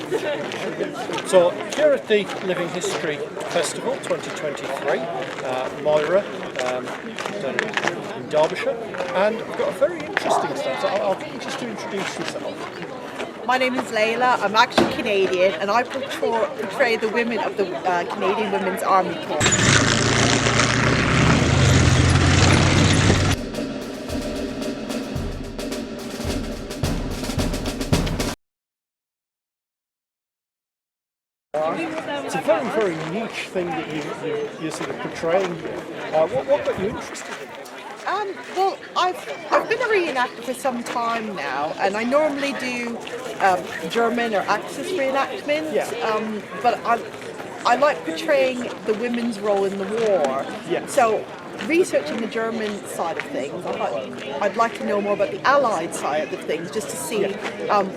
So here at the Living History Festival 2023, Moira, in Derbyshire, and I've got a very interesting stand. So I'll get you just to introduce yourself. My name is Leila. I'm actually Canadian, and I portray the women of the Canadian Women's Army Corps. It's a very, very niche thing that you're sort of portraying. What got you interested in it? Well, I've been a reenactor for some time now, and I normally do German or Axis reenactments. Yeah. But I like portraying the women's role in the war. Yeah. So researching the German side of things, I'd like to know more about the Allied side of things, just to see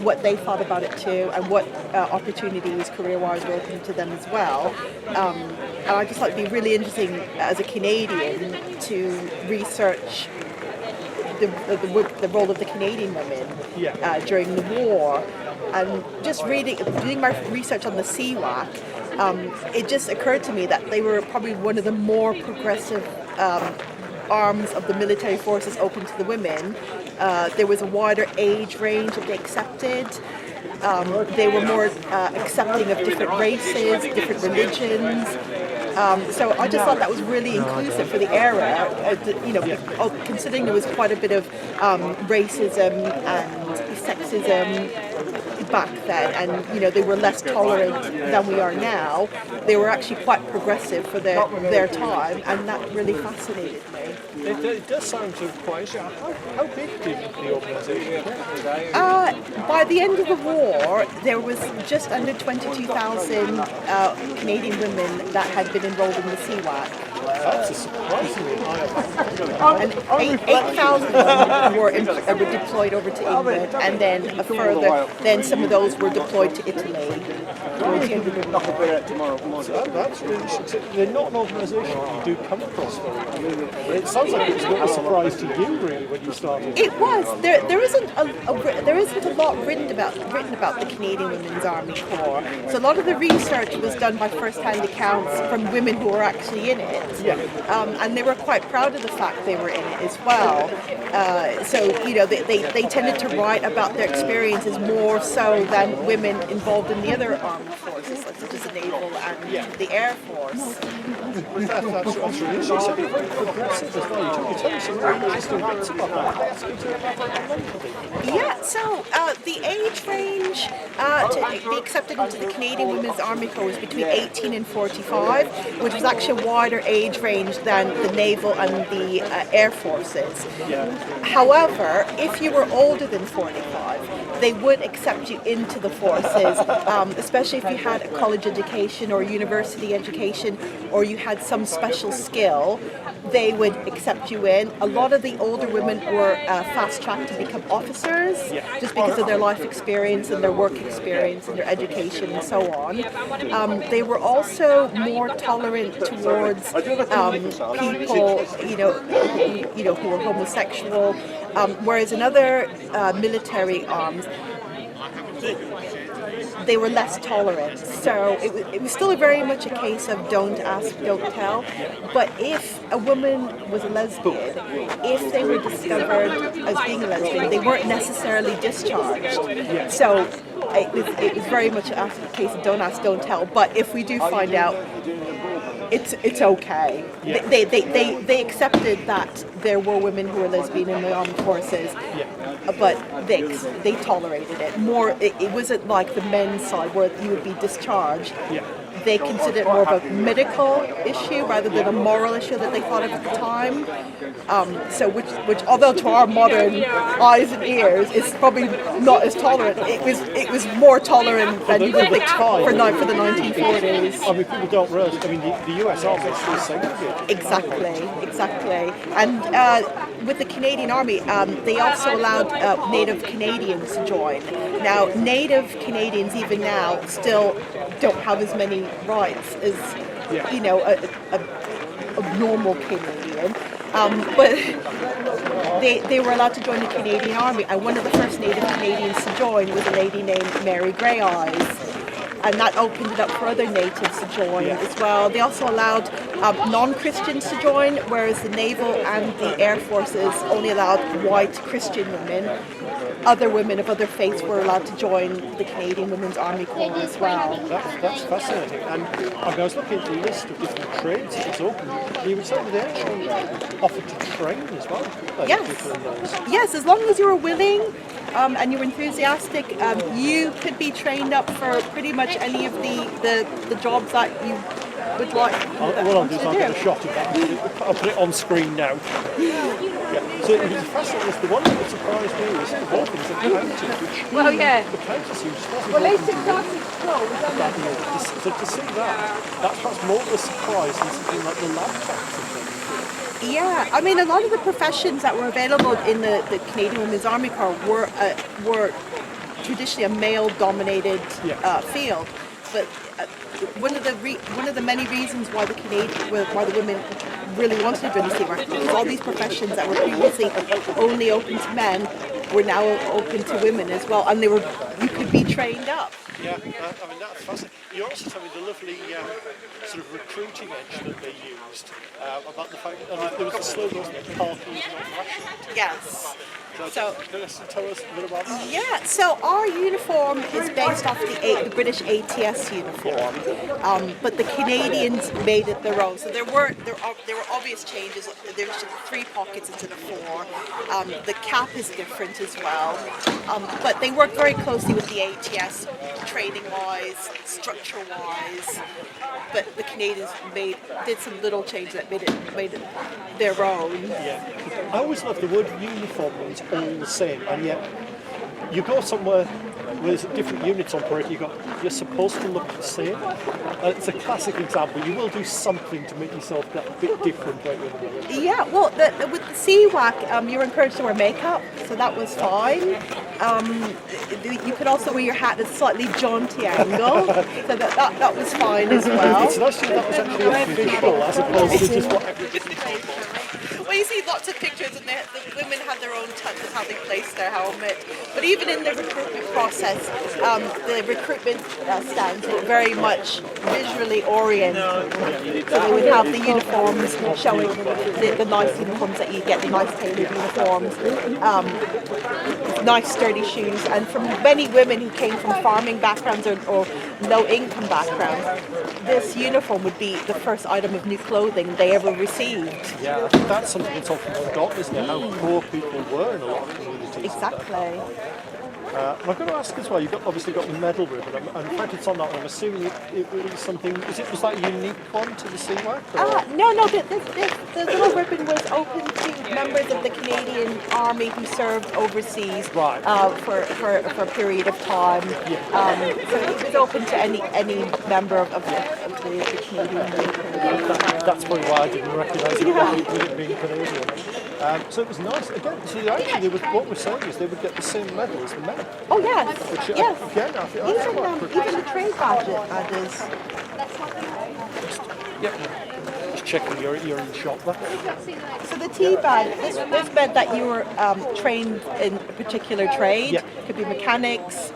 what they thought about it too, and what opportunities career-wise were open to them as well. And I just like to be really interesting as a Canadian to research the role of the Canadian women during the war, and just doing my research on the CWAC. It just occurred to me that they were probably one of the more progressive arms of the military forces open to the women. There was a wider age range that they accepted. They were more accepting of different races, different religions. So I just thought that was really inclusive for the era. Considering there was quite a bit of racism and sexism back then, and they were less tolerant than we are now. They were actually quite progressive for their time, and that really fascinated me. It does sound quite interesting. How big did the organisation get? By the end of the war, there was just under 22,000 Canadian women that had been enrolled in the CWAC. That's a surprisingly high amount. And 8,000 were deployed over to England, and then some of those were deployed to Italy. So that's really interesting. They're not an organisation that you do come across very often. It sounds like it was not a surprise to you, really, when you started. It was. There isn't a lot written about the Canadian Women's Army Corps. So a lot of the research was done by first-hand accounts from women who were actually in it. Yeah. And they were quite proud of the fact they were in it as well. They tended to write about their experiences more so than women involved in the other armed forces, such as the naval and the air force. That's really interesting. So you're very progressive as well. You tell me some really interesting bits about that. Yeah, so the age range to be accepted into the Canadian Women's Army Corps was between 18 and 45, which was actually a wider age range than the naval and the air forces. Yeah. However, if you were older than 45, they would accept you into the forces, especially if you had a college education or university education, or you had some special skill. They would accept you in. A lot of the older women were fast-tracked to become officers, just because of their life experience and their work experience and their education and so on. They were also more tolerant towards people, who were homosexual, whereas in other military arms, they were less tolerant. So it was still very much a case of don't ask, don't tell. But if a woman was a lesbian, if they were discovered as being a lesbian, they weren't necessarily discharged. So it was very much a case of don't ask, don't tell. But if we do find out, it's okay. They accepted that there were women who were lesbian in the armed forces, but they tolerated it more. It wasn't like the men's side where you would be discharged. They considered it more of a medical issue rather than a moral issue that they thought of at the time. Which although to our modern eyes and ears is probably not as tolerant, it was more tolerant than you would think for the 1940s. I mean, people don't realise. I mean, the US Army is still segregated. Exactly. And with the Canadian Army, they also allowed Native Canadians to join. Now, Native Canadians even now still don't have as many rights as a normal Canadian, but they were allowed to join the Canadian Army, and one of the first Native Canadians to join was a lady named Mary Grey Eyes. and that opened it up for other natives to join as well. They also allowed non-Christians to join, whereas the naval and the air forces only allowed white Christian women. Other women of other faiths were allowed to join the Canadian Women's Army Corps as well. That's fascinating. And I was looking at the list of different trades that's open. You would say they actually offered to train as well. Yes, as long as you were willing and you were enthusiastic, you could be trained up for pretty much any of the jobs that you would like What I'll do is I'll get a shot of that. I'll put it on screen now. So it was fascinating. The one that surprised me was the whole thing, the county, which the county seems to So to see that's perhaps more of a surprise than something like the lab techs and things. Yeah, I mean, a lot of the professions that were available in the Canadian Women's Army Corps were traditionally a male-dominated field, but one of the many reasons why the women really wanted to join the CWAC was all these professions that were previously only open to men were now open to women as well, and you could be trained up. Yeah, I mean that's fascinating. You also told me the lovely sort of recruiting edge that they used about the fact that there was a slogan, wasn't it? Khaki is not rationed. Yes. So can you tell us a bit about that? Yeah, so our uniform is based off the British ATS uniform, but the Canadians made it their own. So there were obvious changes. There's 3 pockets instead of 4. The cap is different as well, but they work very closely with the ATS, training-wise, structure-wise. But the Canadians did some little changes that made it their own. Yeah, I always love the word uniform means all the same, and yet you go somewhere where there's different units on parade, you're supposed to look the same. It's a classic example. You will do something to make yourself that a bit different, don't you? Yeah, well, with the CWAC, you're encouraged to wear makeup, so that was fine. You could also wear your hat at a slightly jaunty angle, so that was fine as well. It's nice that was actually official as opposed to just what everybody told. Well, you see lots of pictures, and the women had their own touch of how they placed their helmet. But even in the recruitment process, the recruitment stands were very much visually oriented. So they would have the uniforms showing the nice uniforms that you get, the nice tailored uniforms, nice sturdy shoes. And from many women who came from farming backgrounds or low-income backgrounds, this uniform would be the first item of new clothing they ever received. Yeah, I think that's something that's often forgotten, isn't it? How poor people were in a lot of communities. Exactly. I've got to ask as well, you've obviously got the medal ribbon, and in fact it's on that one. I'm assuming it was something, was that a unique one to the CWAC? No, the little ribbon was open to members of the Canadian Army who served overseas for a period of time. So it was open to any member of the Canadian Army. That's probably why I didn't recognise it with it being Canadian. So it was nice. Again, so actually, what we're saying is they would get the same medal as the men. Oh yes, yes. Again, I think that's even the trade badges. Just checking you're in shop there. So the T badge, this meant that you were trained in a particular trade. Yeah. Could be mechanics,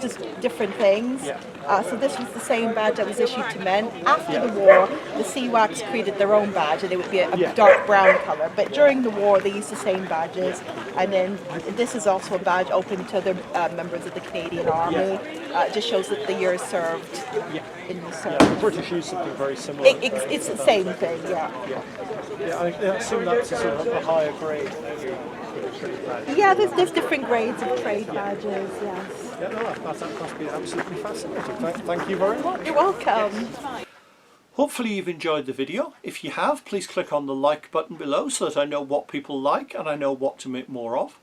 just different things. Yeah. So this was the same badge that was issued to men. After the war, the CWACs created their own badge, and it would be a dark brown colour. But during the war, they used the same badges. And then this is also a badge open to other members of the Canadian Army. It just shows that the years served in the service. Yeah, the British use something very similar. It's the same thing, Yeah, I assume that's a sort of a higher grade. Yeah, there's different grades of trade badges, yes. Yeah, no, that must be absolutely fascinating. Thank you very much. You're welcome. Hopefully you've enjoyed the video. If you have, please click on the like button below so that I know what people like and I know what to make more of.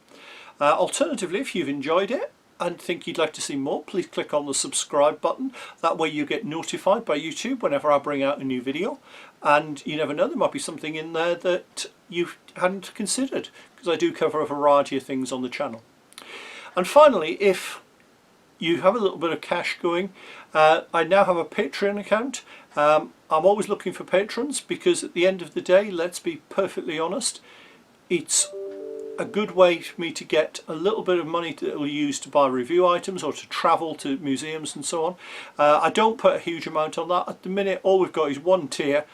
Alternatively, if you've enjoyed it and think you'd like to see more, please click on the subscribe button. That way you get notified by YouTube whenever I bring out a new video. And you never know, there might be something in there that you hadn't considered, because I do cover a variety of things on the channel. And finally, if you have a little bit of cash going, I now have a Patreon account. I'm always looking for patrons, because at the end of the day, let's be perfectly honest, it's a good way for me to get a little bit of money that will use to buy review items or to travel to museums and so on. I don't put a huge amount on that. At the minute all we've got is one tier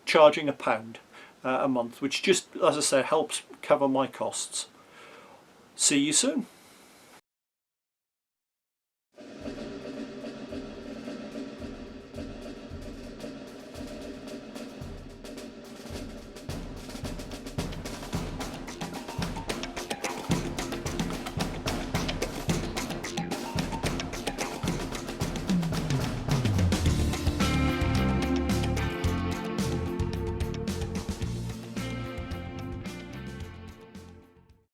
charging £1 a month, which just, as I say, helps cover my costs. See you soon.